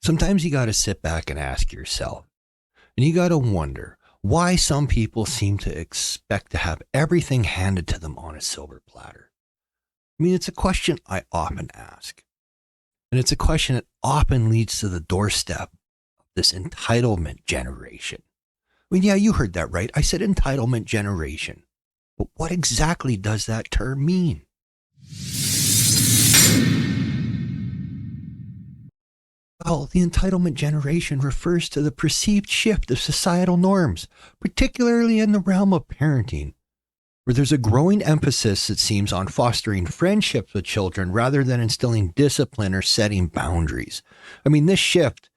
Sometimes you got to sit back and ask yourself, and you got to wonder why some people seem to expect to have everything handed to them on a silver platter. I mean, it's a question I often ask, and it's a question that often leads to the doorstep of this entitlement generation. I mean, yeah, you heard that right. I said entitlement generation. But what exactly does that term mean? Well, the entitlement generation refers to the perceived shift of societal norms, particularly in the realm of parenting, where there's a growing emphasis, it seems, on fostering friendships with children rather than instilling discipline or setting boundaries. I mean, this shift,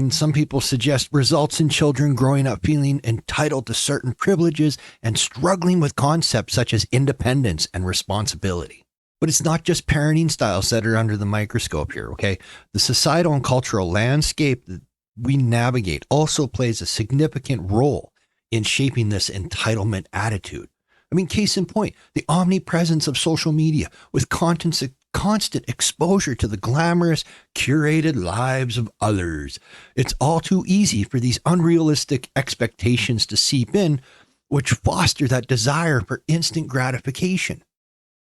some people suggest results in children growing up feeling entitled to certain privileges and struggling with concepts such as independence and responsibility. But it's not just parenting styles that are under the microscope here, okay? The societal and cultural landscape that we navigate also plays a significant role in shaping this entitlement attitude. I mean, case in point, the omnipresence of social media with constant exposure to the glamorous, curated lives of others. It's all too easy for these unrealistic expectations to seep in, which foster that desire for instant gratification.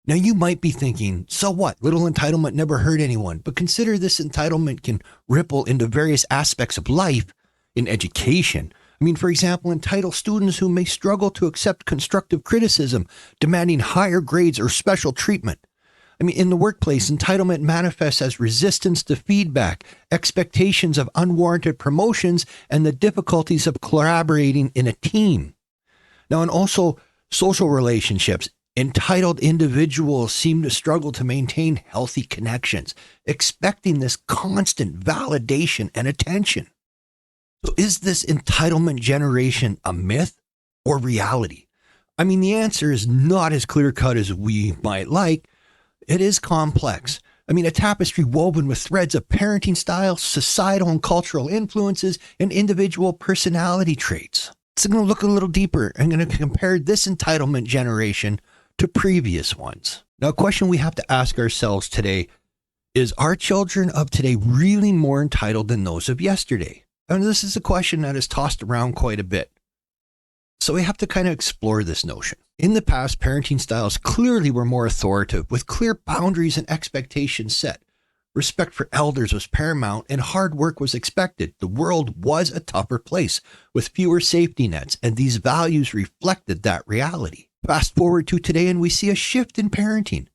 Now, you might be thinking, so what? Little entitlement never hurt anyone. But consider this entitlement can ripple into various aspects of life in education. I mean, for example, entitled students who may struggle to accept constructive criticism, demanding higher grades or special treatment. I mean, in the workplace, entitlement manifests as resistance to feedback, expectations of unwarranted promotions, and the difficulties of collaborating in a team. Now, and also social relationships. Entitled individuals seem to struggle to maintain healthy connections, expecting this constant validation and attention. So is this entitlement generation a myth or reality? I mean, the answer is not as clear-cut as we might like. It is complex. I mean, a tapestry woven with threads of parenting styles, societal and cultural influences, and individual personality traits. So I'm going to look a little deeper. I'm going to compare this entitlement generation to previous ones. Now, a question we have to ask ourselves today is, are children of today really more entitled than those of yesterday? And this is a question that is tossed around quite a bit. So we have to kind of explore this notion. In the past, parenting styles clearly were more authoritative, with clear boundaries and expectations set. Respect for elders was paramount and hard work was expected. The world was a tougher place with fewer safety nets, and these values reflected that reality. Fast forward to today and we see a shift in parenting.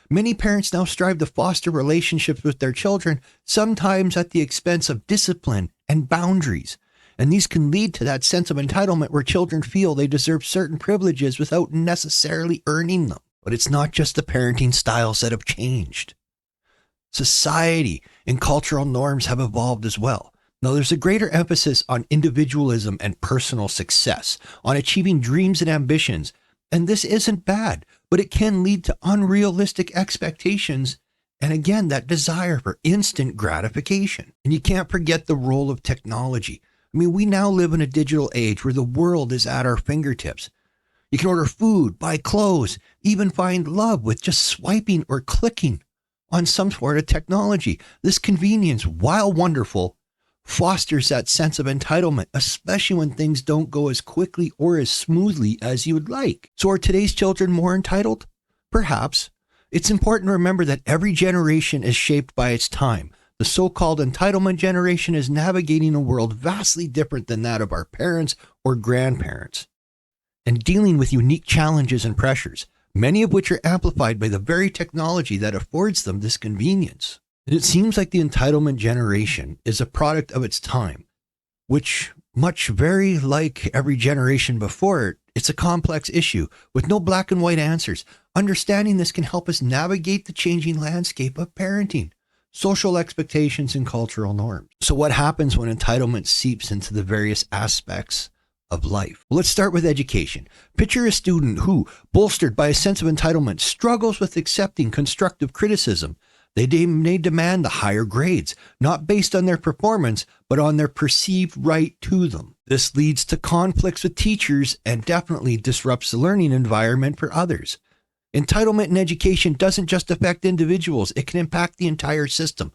Many parents now strive to foster relationships with their children, sometimes at the expense of discipline and boundaries. And these can lead to that sense of entitlement where children feel they deserve certain privileges without necessarily earning them. But it's not just the parenting styles that have changed. Society and cultural norms have evolved as well. Now, there's a greater emphasis on individualism and personal success, on achieving dreams and ambitions. And this isn't bad, but it can lead to unrealistic expectations and, again, that desire for instant gratification. And you can't forget the role of technology. I mean, we now live in a digital age where the world is at our fingertips. You can order food, buy clothes, even find love with just swiping or clicking on some sort of technology. This convenience, while wonderful, fosters that sense of entitlement, especially when things don't go as quickly or as smoothly as you would like. So are today's children more entitled? Perhaps. It's important to remember that every generation is shaped by its time. The so-called entitlement generation is navigating a world vastly different than that of our parents or grandparents, and dealing with unique challenges and pressures, many of which are amplified by the very technology that affords them this convenience. And it seems like the entitlement generation is a product of its time, which, much very like every generation before it, it's a complex issue with no black and white answers. Understanding this can help us navigate the changing landscape of parenting, social expectations, and cultural norms. So what happens when entitlement seeps into the various aspects of life? Well, let's start with education. Picture a student who, bolstered by a sense of entitlement, struggles with accepting constructive criticism. They may demand the higher grades, not based on their performance, but on their perceived right to them. This leads to conflicts with teachers and definitely disrupts the learning environment for others. Entitlement in education doesn't just affect individuals, it can impact the entire system,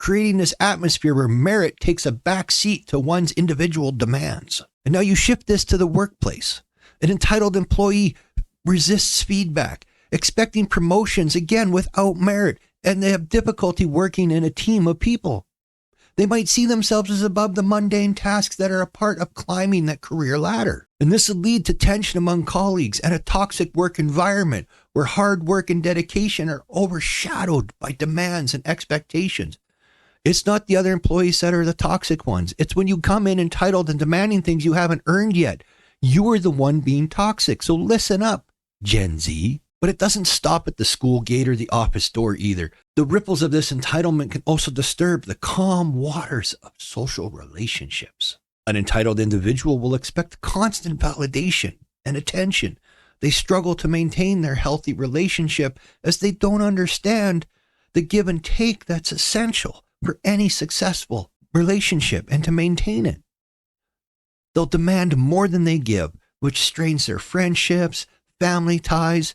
creating this atmosphere where merit takes a back seat to one's individual demands. And now you shift this to the workplace. An entitled employee resists feedback, expecting promotions again without merit, and they have difficulty working in a team of people. They might see themselves as above the mundane tasks that are a part of climbing that career ladder. And this will lead to tension among colleagues and a toxic work environment where hard work and dedication are overshadowed by demands and expectations. It's not the other employees that are the toxic ones. It's when you come in entitled and demanding things you haven't earned yet. You are the one being toxic. So listen up, Gen Z. But it doesn't stop at the school gate or the office door either. The ripples of this entitlement can also disturb the calm waters of social relationships. An entitled individual will expect constant validation and attention. They struggle to maintain their healthy relationship as they don't understand the give and take that's essential for any successful relationship and to maintain it. They'll demand more than they give, which strains their friendships, family ties,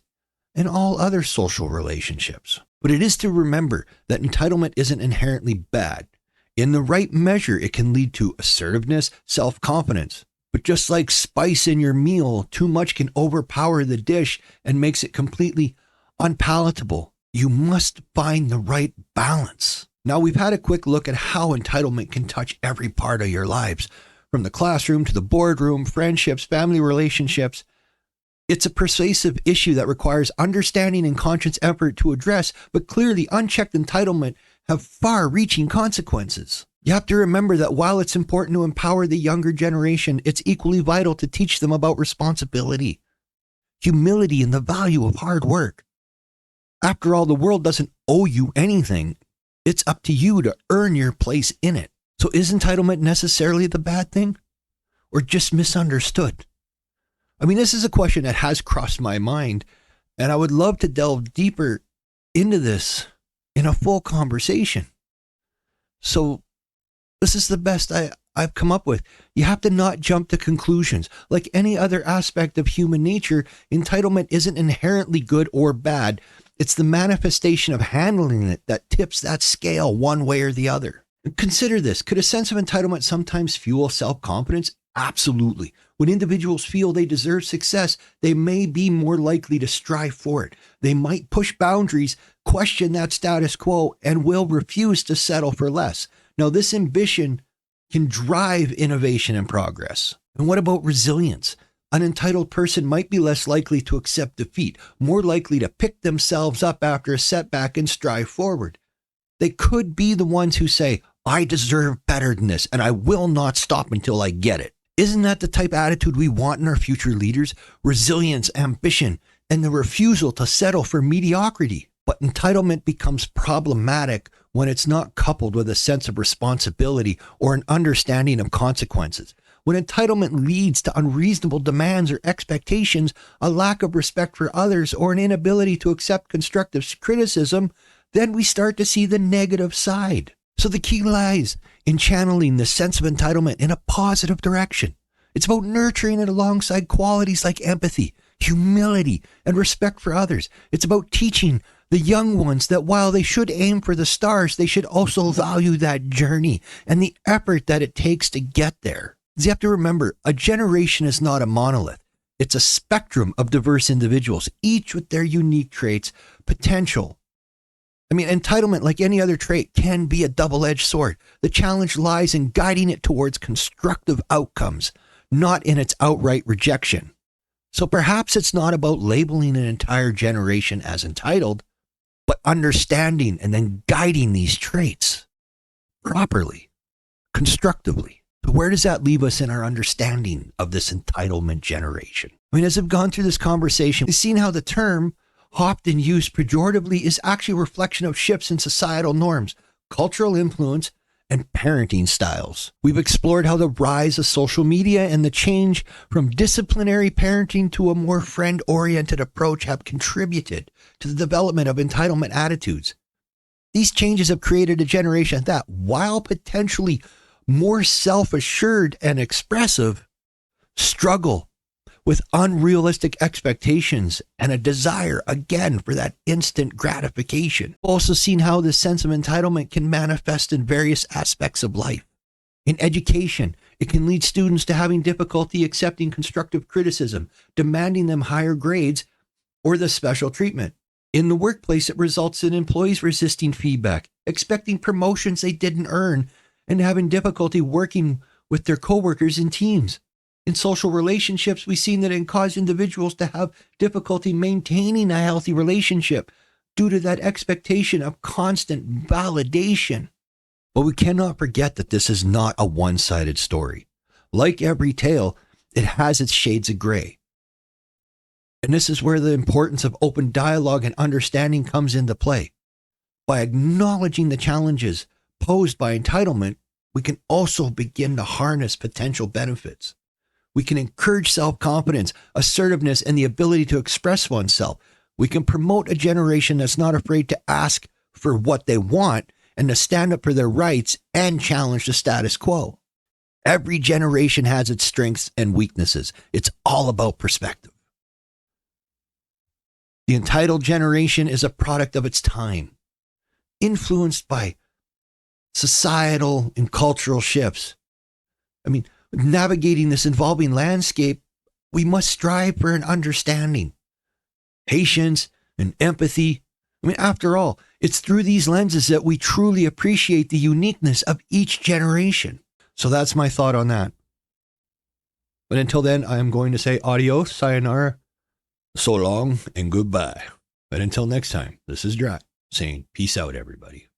and all other social relationships. But it is to remember that entitlement isn't inherently bad. In the right measure, it can lead to assertiveness, self-confidence. But just like spice in your meal, too much can overpower the dish and makes it completely unpalatable. You must find the right balance. Now, we've had a quick look at how entitlement can touch every part of your lives, from the classroom to the boardroom, friendships, family relationships. It's a pervasive issue that requires understanding and conscious effort to address, but clearly unchecked entitlement have far-reaching consequences. You have to remember that while it's important to empower the younger generation, it's equally vital to teach them about responsibility, humility, and the value of hard work. After all, the world doesn't owe you anything. It's up to you to earn your place in it. So is entitlement necessarily the bad thing, or just misunderstood? I mean, this is a question that has crossed my mind, and I would love to delve deeper into this in a full conversation. So this is the best I've come up with. You have to not jump to conclusions. Like any other aspect of human nature, entitlement isn't inherently good or bad. It's the manifestation of handling it that tips that scale one way or the other. Consider this. Could a sense of entitlement sometimes fuel self-confidence? Absolutely. When individuals feel they deserve success, they may be more likely to strive for it. They might push boundaries, question that status quo, and will refuse to settle for less. Now, this ambition can drive innovation and progress. And what about resilience? An entitled person might be less likely to accept defeat, more likely to pick themselves up after a setback and strive forward. They could be the ones who say, I deserve better than this, and I will not stop until I get it. Isn't that the type of attitude we want in our future leaders? Resilience, ambition, and the refusal to settle for mediocrity. But entitlement becomes problematic when it's not coupled with a sense of responsibility or an understanding of consequences. When entitlement leads to unreasonable demands or expectations, a lack of respect for others, or an inability to accept constructive criticism, then we start to see the negative side. So the key lies in channeling the sense of entitlement in a positive direction. It's about nurturing it alongside qualities like empathy, humility, and respect for others. It's about teaching the young ones that while they should aim for the stars, they should also value that journey and the effort that it takes to get there. You have to remember, a generation is not a monolith. It's a spectrum of diverse individuals, each with their unique traits, potential. I mean, entitlement, like any other trait, can be a double-edged sword. The challenge lies in guiding it towards constructive outcomes, not in its outright rejection. So perhaps it's not about labeling an entire generation as entitled, but understanding and then guiding these traits properly, constructively. So where does that leave us in our understanding of this entitlement generation? I mean, as I've gone through this conversation, we've seen how the term often used pejoratively is actually a reflection of shifts in societal norms, cultural influence, and parenting styles. We've explored how the rise of social media and the change from disciplinary parenting to a more friend-oriented approach have contributed to the development of entitlement attitudes. These changes have created a generation that, while potentially more self-assured and expressive, struggle with unrealistic expectations and a desire, again, for that instant gratification. We've also seen how this sense of entitlement can manifest in various aspects of life. In education, it can lead students to having difficulty accepting constructive criticism, demanding them higher grades or the special treatment. In the workplace, it results in employees resisting feedback, expecting promotions they didn't earn, and having difficulty working with their coworkers and teams. In social relationships, we've seen that it can cause individuals to have difficulty maintaining a healthy relationship due to that expectation of constant validation. But we cannot forget that this is not a one-sided story. Like every tale, it has its shades of gray. And this is where the importance of open dialogue and understanding comes into play. By acknowledging the challenges posed by entitlement, we can also begin to harness potential benefits. We can encourage self-confidence, assertiveness, and the ability to express oneself. We can promote a generation that's not afraid to ask for what they want and to stand up for their rights and challenge the status quo. Every generation has its strengths and weaknesses. It's all about perspective. The entitled generation is a product of its time, influenced by societal and cultural shifts. Navigating this evolving landscape, we must strive for an understanding, patience, and empathy. After all, it's through these lenses that we truly appreciate the uniqueness of each generation. So that's my thought on that. But until then, I am going to say adios, sayonara, so long, and goodbye. But until next time, this is Drat saying peace out, everybody.